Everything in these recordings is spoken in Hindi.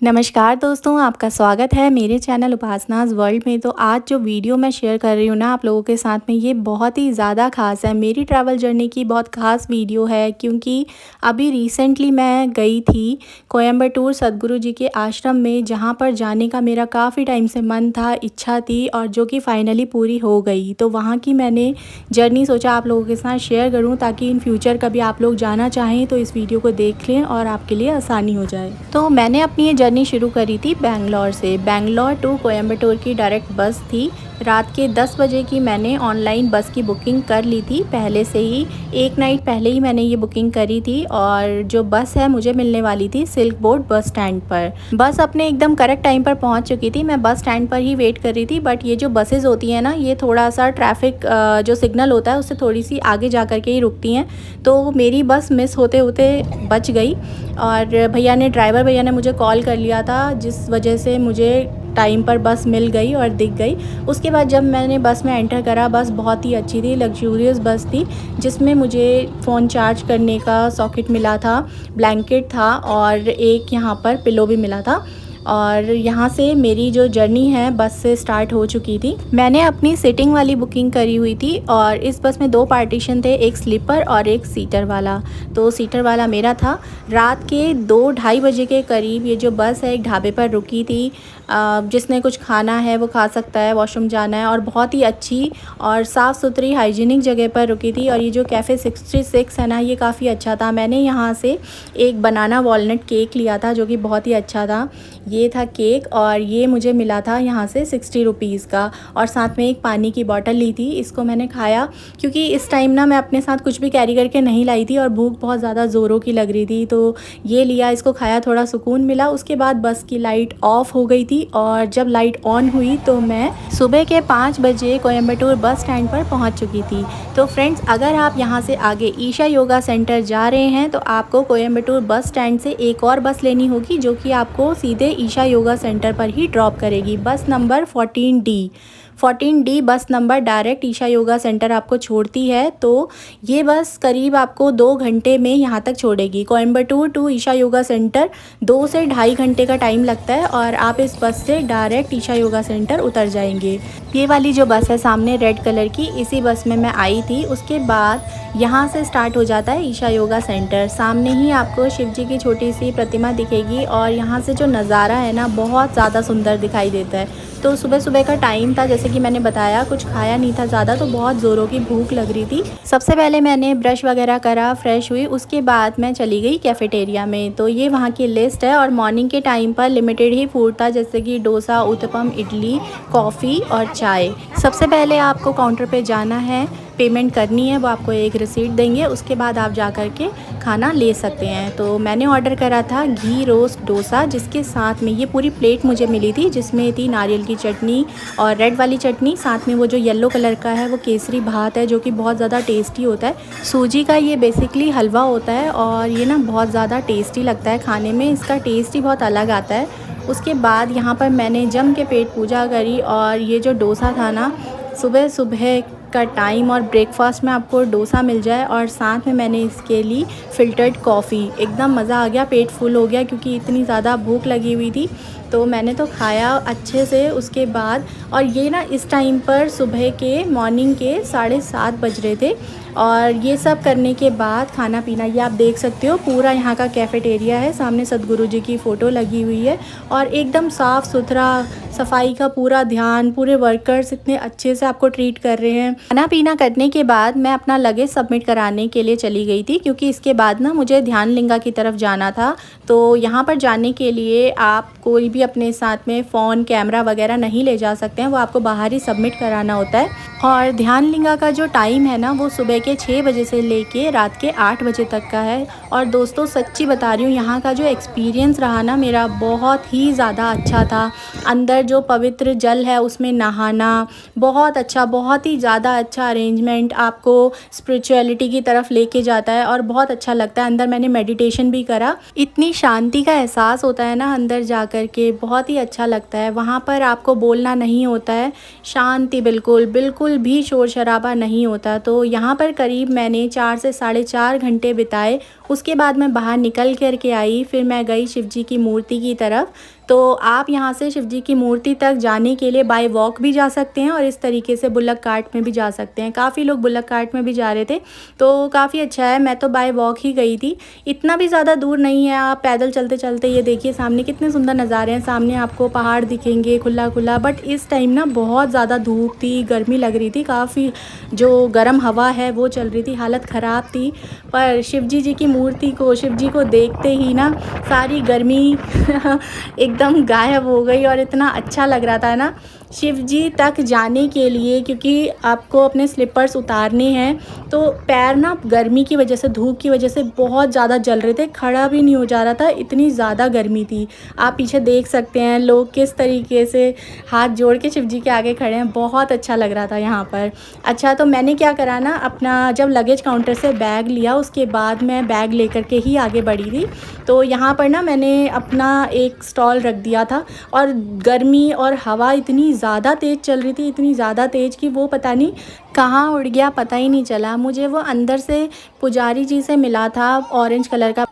नमस्कार दोस्तों, आपका स्वागत है मेरे चैनल उपासनाज़ वर्ल्ड में। तो आज जो वीडियो मैं शेयर कर रही हूँ ना आप लोगों के साथ में, ये बहुत ही ज़्यादा ख़ास है। मेरी ट्रैवल जर्नी की बहुत ख़ास वीडियो है, क्योंकि अभी रिसेंटली मैं गई थी कोयंबटूर सद्गुरु जी के आश्रम में, जहाँ पर जाने का मेरा काफ़ी टाइम से मन था, इच्छा थी, और जो कि फ़ाइनली पूरी हो गई। तो वहाँ की मैंने जर्नी सोचा आप लोगों के साथ शेयर करूँ, ताकि इन फ्यूचर कभी आप लोग जाना चाहें तो इस वीडियो को देख लें और आपके लिए आसानी हो जाए। तो मैंने अपनी ये जर्नी शुरू करी थी बैंगलोर से। बैंगलोर टू कोयंबटूर की डायरेक्ट बस थी। रात के 10 बजे की मैंने ऑनलाइन बस की बुकिंग कर ली थी पहले से ही। एक नाइट पहले ही मैंने ये बुकिंग करी थी, और जो बस है मुझे मिलने वाली थी सिल्क बोर्ड बस स्टैंड पर। बस अपने एकदम करेक्ट टाइम पर पहुंच चुकी थी। मैं बस स्टैंड पर ही वेट कर रही थी, बट ये जो बसेज़ होती हैं ना, ये थोड़ा सा ट्रैफिक जो सिग्नल होता है उससे थोड़ी सी आगे जा कर के ही रुकती हैं। तो मेरी बस मिस होते होते बच गई, और ड्राइवर भैया ने मुझे कॉल कर लिया था, जिस वजह से मुझे टाइम पर बस मिल गई और दिख गई। उसके बाद जब मैंने बस में एंटर करा, बस बहुत ही अच्छी थी, लग्जूरियस बस थी, जिसमें मुझे फ़ोन चार्ज करने का सॉकेट मिला था, ब्लैंकेट था, और एक यहाँ पर पिलो भी मिला था। और यहाँ से मेरी जो जर्नी है बस से स्टार्ट हो चुकी थी। मैंने अपनी सिटिंग वाली बुकिंग करी हुई थी, और इस बस में 2 पार्टीशन थे, एक स्लीपर और एक सीटर वाला। तो सीटर वाला मेरा था। रात के 2 ढाई बजे के करीब ये जो बस है एक ढाबे पर रुकी थी। जिसने कुछ खाना है वो खा सकता है, वॉशरूम जाना है, और बहुत ही अच्छी और साफ़ सुथरी हाइजीनिक जगह पर रुकी थी। और ये जो कैफ़े 66 है ना, ये काफ़ी अच्छा था। मैंने यहाँ से एक बनाना वॉलनट केक लिया था, जो कि बहुत ही अच्छा था। ये था केक, और ये मुझे मिला था यहाँ से 60 रुपीज़ का, और साथ में एक पानी की बॉटल ली थी। इसको मैंने खाया, क्योंकि इस टाइम ना मैं अपने साथ कुछ भी कैरी करके नहीं लाई थी, और भूख बहुत ज़्यादा ज़ोरों की लग रही थी। तो ये लिया, इसको खाया, थोड़ा सुकून मिला। उसके बाद बस की लाइट ऑफ हो गई थी, और जब लाइट ऑन हुई तो मैं सुबह के 5 बजे कोयंबटूर बस स्टैंड पर पहुँच चुकी थी। तो फ्रेंड्स, अगर आप यहाँ से आगे ईशा योगा सेंटर जा रहे हैं, तो आपको कोयंबटूर बस स्टैंड से एक और बस लेनी होगी, जो कि आपको सीधे ईशा योगा सेंटर पर ही ड्रॉप करेगी। बस number 14D bus number direct Isha yoga centre आपको छोड़ती है। तो ये बस करीब आपको 2 घंटे में यहाँ तक छोड़ेगी। Coimbatore to Isha yoga centre 2 से ढाई घंटे का टाइम लगता है, और आप इस बस से डायरेक्ट ईशा योगा सेंटर उतर जाएंगे। ये वाली जो बस है सामने रेड कलर की, इसी बस में मैं आई थी। उसके बाद यहाँ से स्टार्ट हो जाता है ईशा योगा सेंटर। सामने ही आपको शिव जी की छोटी सी प्रतिमा दिखेगी, और यहाँ से जो नज़ारा है ना, बहुत ज़्यादा सुंदर दिखाई देता है। तो सुबह सुबह का टाइम था, जैसे कि मैंने बताया, कुछ खाया नहीं था ज़्यादा, तो बहुत ज़ोरों की भूख लग रही थी। सबसे पहले मैंने ब्रश वगैरह करा, फ्रेश हुई, उसके बाद मैं चली गई कैफ़ेटेरिया में। तो ये वहाँ की लिस्ट है, और मॉर्निंग के टाइम पर लिमिटेड ही फूड था, जैसे कि डोसा, उत्तपम, इडली, कॉफ़ी और चाय। सबसे पहले आपको काउंटर पे जाना है, पेमेंट करनी है, वो आपको एक रिसीट देंगे, उसके बाद आप जा कर के खाना ले सकते हैं। तो मैंने ऑर्डर करा था घी रोस्ट डोसा, जिसके साथ में ये पूरी प्लेट मुझे मिली थी, जिसमें थी नारियल की चटनी और रेड वाली चटनी, साथ में वो जो येलो कलर का है वो केसरी भात है, जो कि बहुत ज़्यादा टेस्टी होता है। सूजी का ये बेसिकली हलवा होता है, और ये ना बहुत ज़्यादा टेस्टी लगता है खाने में, इसका टेस्ट ही बहुत अलग आता है। उसके बाद यहाँ पर मैंने जम के पेट पूजा करी, और ये जो डोसा था ना, सुबह सुबह का टाइम और ब्रेकफास्ट में आपको डोसा मिल जाए, और साथ में मैंने इसके लिए फ़िल्टर्ड कॉफ़ी, एकदम मज़ा आ गया, पेट फुल हो गया, क्योंकि इतनी ज़्यादा भूख लगी हुई थी। तो मैंने तो खाया अच्छे से। उसके बाद, और ये ना इस टाइम पर सुबह के मॉर्निंग के 7:30 बज रहे थे, और ये सब करने के बाद खाना पीना, ये आप देख सकते हो पूरा यहाँ का कैफ़ेटेरिया है, सामने सद्गुरु जी की फ़ोटो लगी हुई है, और एकदम साफ़ सुथरा, सफाई का पूरा ध्यान, पूरे वर्कर्स इतने अच्छे से आपको ट्रीट कर रहे हैं। खाना पीना करने के बाद मैं अपना लगेज सबमिट कराने के लिए चली गई थी, क्योंकि इसके बाद ना मुझे ध्यान लिंगा की तरफ जाना था। तो यहाँ पर जाने के लिए आप कोई भी अपने साथ में फ़ोन, कैमरा वगैरह नहीं ले जा सकते हैं, वो आपको बाहर ही सबमिट कराना होता है। और ध्यान लिंगा का जो टाइम है ना, वो सुबह के 6 बजे से लेके रात के 8 बजे तक का है। और दोस्तों, सच्ची बता रही हूँ, यहाँ का जो एक्सपीरियंस रहा ना मेरा, बहुत ही ज़्यादा अच्छा था। अंदर जो पवित्र जल है उसमें नहाना, बहुत अच्छा, बहुत ही ज़्यादा अच्छा अरेंजमेंट, आपको स्पिरिचुअलिटी की तरफ लेके जाता है, और बहुत अच्छा लगता है। अंदर मैंने मेडिटेशन भी करा, इतनी शांति का एहसास होता है ना अंदर जा कर के, बहुत ही अच्छा लगता है। वहाँ पर आपको बोलना नहीं होता है, शांति बिल्कुल, बिल्कुल भी शोर-शराबा नहीं होता। तो यहाँ पर करीब मैंने 4 से साढ़े 4 घंटे बिताए। उसके बाद मैं बाहर निकल कर के आई, फिर मैं गई शिव जी की मूर्ति की तरफ। तो आप यहाँ से शिव जी की मूर्ति तक जाने के लिए बाय वॉक भी जा सकते हैं और इस तरीके से बुल्लक कार्ट में भी जा सकते हैं। काफ़ी लोग बुल्लक कार्ट में भी जा रहे थे, तो काफ़ी अच्छा है। मैं तो बाय वॉक ही गई थी। इतना भी ज़्यादा दूर नहीं है, आप पैदल चलते-चलते ये देखिए सामने कितने सुंदर नज़ारे हैं। सामने आपको पहाड़ दिखेंगे खुला-खुला, बट इस टाइम ना बहुत ज़्यादा धूप थी, गर्मी लग रही थी, काफ़ी जो गर्म हवा है वो चल रही थी, हालत ख़राब थी। पर शिव जी की मूर्ति को, शिव जी को देखते ही ना सारी गर्मी एकदम गायब हो गई और इतना अच्छा लग रहा था ना शिव जी तक जाने के लिए, क्योंकि आपको अपने स्लीपर्स उतारने हैं। तो पैर ना गर्मी की वजह से, धूप की वजह से बहुत ज़्यादा जल रहे थे, खड़ा भी नहीं हो जा रहा था, इतनी ज़्यादा गर्मी थी। आप पीछे देख सकते हैं लोग किस तरीके से हाथ जोड़ के शिव जी के आगे खड़े हैं, बहुत अच्छा लग रहा था यहाँ पर। अच्छा, तो मैंने क्या करा ना, अपना जब लगेज काउंटर से बैग लिया उसके बाद मैं बैग लेकर के ही आगे बढ़ी थी। तो यहाँ पर ना मैंने अपना एक स्टॉल रख दिया था और गर्मी और हवा इतनी ज़्यादा तेज़ चल रही थी, इतनी ज़्यादा तेज़ कि वो पता नहीं कहाँ उड़ गया, पता ही नहीं चला। मुझे वो अंदर से पुजारी जी से मिला था, ऑरेंज कलर का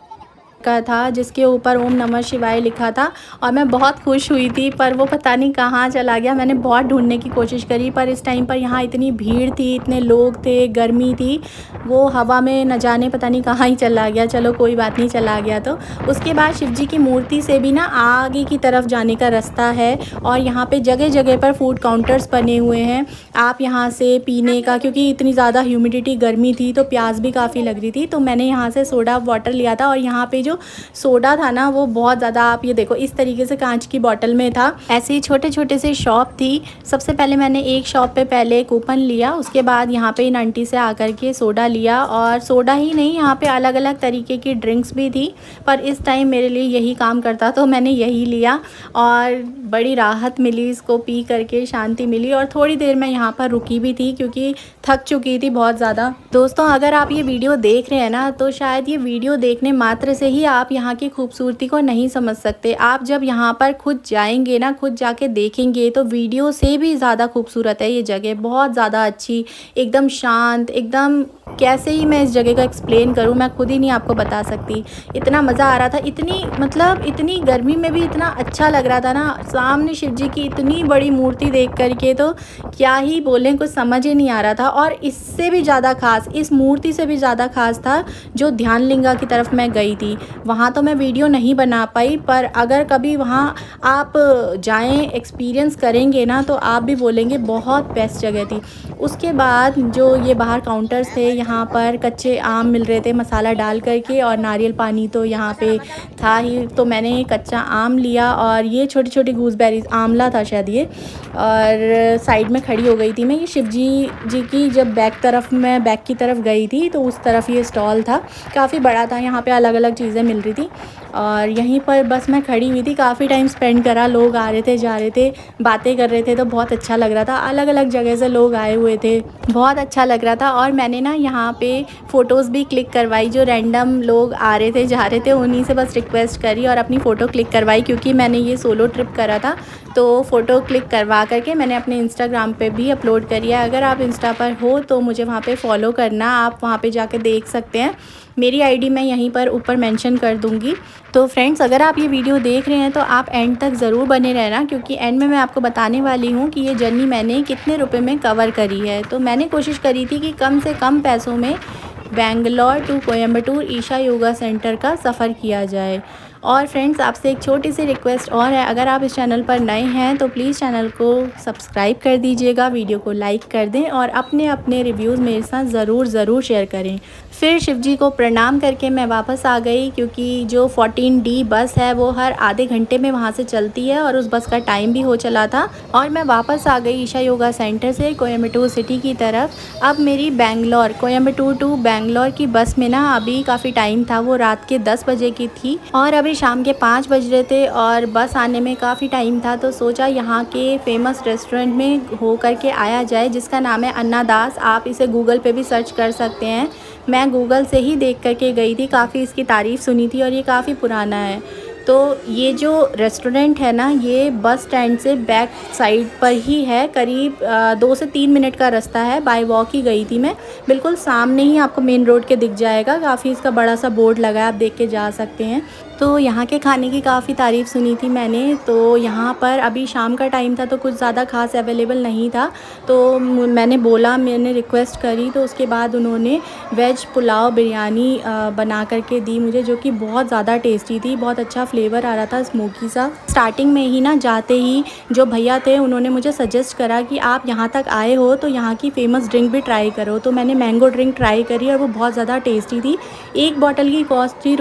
था जिसके ऊपर ओम नमः शिवाय लिखा था और मैं बहुत खुश हुई थी, पर वो पता नहीं कहाँ चला गया। मैंने बहुत ढूंढने की कोशिश करी, पर इस टाइम पर यहाँ इतनी भीड़ थी, इतने लोग थे, गर्मी थी, वो हवा में न जाने पता नहीं कहाँ ही चला गया। चलो कोई बात नहीं, चला गया तो। उसके बाद शिव जी की मूर्ति से भी ना आगे की तरफ जाने का रास्ता है और यहाँ पे जगह जगह पर फूड काउंटर्स बने हुए हैं। आप यहाँ से पीने का, क्योंकि इतनी ज़्यादा ह्यूमिडिटी, गर्मी थी तो प्यास भी काफ़ी लग रही थी, तो मैंने यहाँ से सोडा वाटर लिया था। और यहाँ पे जो सोडा था ना वो बहुत ज़्यादा, आप ये देखो इस तरीके से कांच की बॉटल में था। ऐसे ही छोटे छोटे से शॉप थी। सबसे पहले मैंने एक शॉप पे पहले कूपन लिया, उसके बाद यहाँ पे इन आंटी से आकर के सोडा लिया। और सोडा ही नहीं, यहाँ पे अलग अलग तरीके की ड्रिंक्स भी थी, पर इस टाइम मेरे लिए यही काम करता तो मैंने यही लिया और बड़ी राहत मिली, इसको पी करके शांति मिली। और थोड़ी देर मैं यहाँ पर रुकी भी थी क्योंकि थक चुकी थी बहुत ज़्यादा। दोस्तों, अगर आप ये वीडियो देख रहे हैं ना, तो शायद ये वीडियो देखने मात्र से ही आप यहाँ की खूबसूरती को नहीं समझ सकते। आप जब यहाँ पर खुद जाएंगे ना, खुद जाके देखेंगे, तो वीडियो से भी ज़्यादा खूबसूरत है ये जगह, बहुत ज़्यादा अच्छी, एकदम शांत, एकदम कैसे ही मैं इस जगह का एक्सप्लेन करूँ, मैं खुद ही नहीं आपको बता सकती। इतना मज़ा आ रहा था, इतनी मतलब इतनी गर्मी में भी इतना अच्छा लग रहा था ना। सामने शिव जी की इतनी बड़ी मूर्ति देख करके तो क्या ही बोलें, कुछ समझ ही नहीं आ रहा था। और इससे भी ज़्यादा खास, इस मूर्ति से भी ज़्यादा खास था जो ध्यान लिंगा की तरफ मैं गई थी। वहाँ तो मैं वीडियो नहीं बना पाई, पर अगर कभी वहाँ आप जाएं, एक्सपीरियंस करेंगे ना, तो आप भी बोलेंगे बहुत बेस्ट जगह थी। उसके बाद जो ये बाहर काउंटर्स थे, यहाँ पर कच्चे आम मिल रहे थे मसाला डाल करके, और नारियल पानी तो यहाँ पे था ही, तो मैंने कच्चा आम लिया। और ये छोटी छोटी गूसबेरीज, आंवला था शायद ये। और साइड में खड़ी हो गई थी मैं। ये शिव जी की जब बैक की तरफ गई थी तो उस तरफ ये स्टॉल था, काफ़ी बड़ा था, यहाँ पे अलग अलग चीज़ें मिल रही थी। और यहीं पर बस मैं खड़ी हुई थी, काफ़ी टाइम स्पेंड करा, लोग आ रहे थे जा रहे थे, बातें कर रहे थे, तो बहुत अच्छा लग रहा था। अलग अलग जगह से लोग आए हुए थे, बहुत अच्छा लग रहा था। और मैंने ना यहाँ पे फ़ोटोज़ भी क्लिक करवाई, जो रैंडम लोग आ रहे थे जा रहे थे उन्हीं से बस रिक्वेस्ट करी और अपनी फ़ोटो क्लिक करवाई, क्योंकि मैंने ये सोलो ट्रिप करा था। तो फ़ोटो क्लिक करवा करके मैंने अपने इंस्टाग्राम पे भी अपलोड करी है। अगर आप इंस्टा पर हो तो मुझे वहाँ पे फॉलो करना, आप वहाँ पे जाके देख सकते हैं। मेरी आईडी मैं यहीं पर ऊपर मेंशन कर दूँगी। तो फ्रेंड्स, अगर आप ये वीडियो देख रहे हैं तो आप एंड तक ज़रूर बने रहना, क्योंकि एंड में मैं आपको बताने वाली हूँ कि ये जर्नी मैंने कितने रुपए में कवर करी है। तो मैंने कोशिश करी थी कि कम से कम पैसों में Bangalore to Coimbatore Isha yoga centre का सफ़र किया जाए। और फ्रेंड्स, आपसे एक छोटी सी रिक्वेस्ट और है, अगर आप इस चैनल पर नए हैं तो प्लीज़ चैनल को सब्सक्राइब कर दीजिएगा, वीडियो को लाइक कर दें और अपने अपने रिव्यूज़ मेरे साथ ज़रूर शेयर करें। फिर शिव जी को प्रणाम करके मैं वापस आ गई, क्योंकि जो 14D बस है वो हर आधे घंटे में वहाँ से चलती है और उस बस का टाइम भी हो चला था। और मैं वापस आ गई ईशा योगा सेंटर से कोयम्बटूर सिटी की तरफ। अब मेरी कोयम्बटूर टू बेंगलोर की बस में ना अभी काफ़ी टाइम था, वो रात के 10 बजे की थी और अभी शाम के 5 बज रहे थे और बस आने में काफ़ी टाइम था। तो सोचा यहाँ के फेमस रेस्टोरेंट में हो करके आया जाए, जिसका नाम है अन्नादास। आप इसे गूगल पे भी सर्च कर सकते हैं। मैं गूगल से ही देख करके गई थी, काफ़ी इसकी तारीफ़ सुनी थी और ये काफ़ी पुराना है। तो ये जो रेस्टोरेंट है ना, ये बस स्टैंड से बैक साइड पर ही है। करीब 2 से 3 मिनट का रास्ता है। बाय वॉक ही गई थी मैं। बिल्कुल सामने ही आपको मेन रोड के दिख जाएगा। काफ़ी इसका बड़ा सा बोर्ड लगा है, आप देख के जा सकते हैं। तो यहाँ के खाने की काफ़ी तारीफ़ सुनी थी मैंने। तो यहाँ पर अभी शाम का टाइम था तो कुछ ज़्यादा ख़ास अवेलेबल नहीं था। तो मैंने रिक्वेस्ट करी, तो उसके बाद उन्होंने वेज पुलाव बिरयानी बना करके दी मुझे, जो कि बहुत ज़्यादा टेस्टी थी। बहुत अच्छा फ्लेवर आ रहा था, स्मोकी सा। स्टार्टिंग में ही ना जाते ही जो भैया थे उन्होंने मुझे सजेस्ट करा कि आप यहाँ तक आए हो तो यहाँ की फ़ेमस ड्रिंक भी ट्राई करो। तो मैंने मैंगो ड्रिंक ट्राई करी और वो बहुत ज़्यादा टेस्टी थी। एक बॉटल की कॉस्ट थी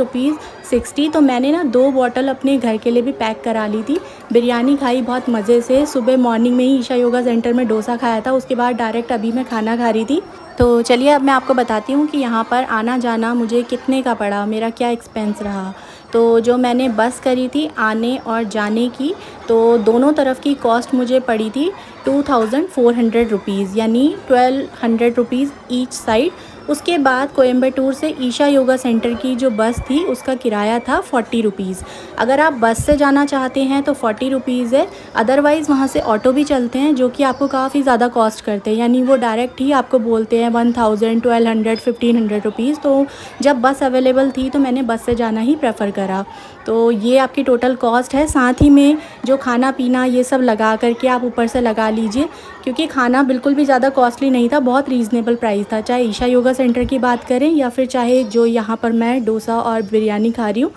₹60। तो मैंने ना 2 बॉटल अपने घर के लिए भी पैक करा ली थी। बिरयानी खाई बहुत मज़े से। सुबह मॉर्निंग में ही ईशा योगा सेंटर में डोसा खाया था, उसके बाद डायरेक्ट अभी मैं खाना खा रही थी। तो चलिए अब मैं आपको बताती हूँ कि यहाँ पर आना जाना मुझे कितने का पड़ा, मेरा क्या एक्सपेंस रहा। तो जो मैंने बस करी थी आने और जाने की, तो दोनों तरफ की कॉस्ट मुझे पड़ी थी ₹2400, यानी ₹1200 ईच साइड। उसके बाद कोयम्बटूर से ईशा योगा सेंटर की जो बस थी उसका किराया था ₹40। अगर आप बस से जाना चाहते हैं तो ₹40 है। अदरवाइज़ वहाँ से ऑटो भी चलते हैं जो कि आपको काफ़ी ज़्यादा कॉस्ट करते हैं, यानी वो डायरेक्ट ही आपको बोलते हैं 1000, 1200, ₹1500। तो जब बस अवेलेबल थी तो मैंने बस से जाना ही प्रेफर करा। तो ये आपकी टोटल कॉस्ट है। साथ ही में जो खाना पीना ये सब लगा करके आप ऊपर से लगा लीजिए, क्योंकि खाना बिल्कुल भी ज़्यादा कॉस्टली नहीं था, बहुत रीज़नेबल प्राइस था। चाहे ईशा योगा सेंटर की बात करें या फिर चाहे जो यहाँ पर मैं डोसा और बिरयानी खा रही हूँ,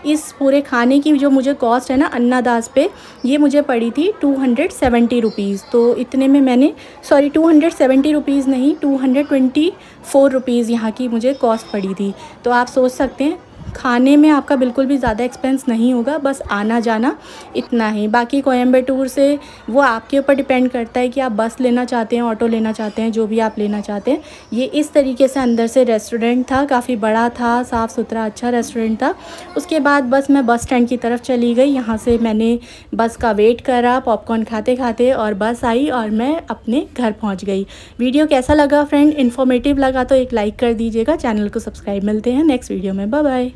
इस पूरे खाने की जो मुझे कॉस्ट है ना अन्नादास पे, ये मुझे पड़ी थी ₹270। तो इतने में मैंने ₹270 नहीं, ₹224 यहाँ की मुझे कॉस्ट पड़ी थी। तो आप सोच सकते हैं खाने में आपका बिल्कुल भी ज़्यादा एक्सपेंस नहीं होगा, बस आना जाना इतना ही। बाकी कोयम्बटूर से वो आपके ऊपर डिपेंड करता है कि आप बस लेना चाहते हैं, ऑटो लेना चाहते हैं, जो भी आप लेना चाहते हैं। ये इस तरीके से अंदर से रेस्टोरेंट था, काफ़ी बड़ा था, साफ़ सुथरा अच्छा रेस्टोरेंट था। उसके बाद बस मैं बस स्टैंड की तरफ चली गई। यहाँ से मैंने बस का वेट करा पॉपकॉर्न खाते खाते, और बस आई और मैं अपने घर पहुँच गई। वीडियो कैसा लगा फ्रेंड, इन्फॉर्मेटिव लगा तो एक लाइक कर दीजिएगा, चैनल को सब्सक्राइब। मिलते हैं नेक्स्ट वीडियो में, बाय बाय।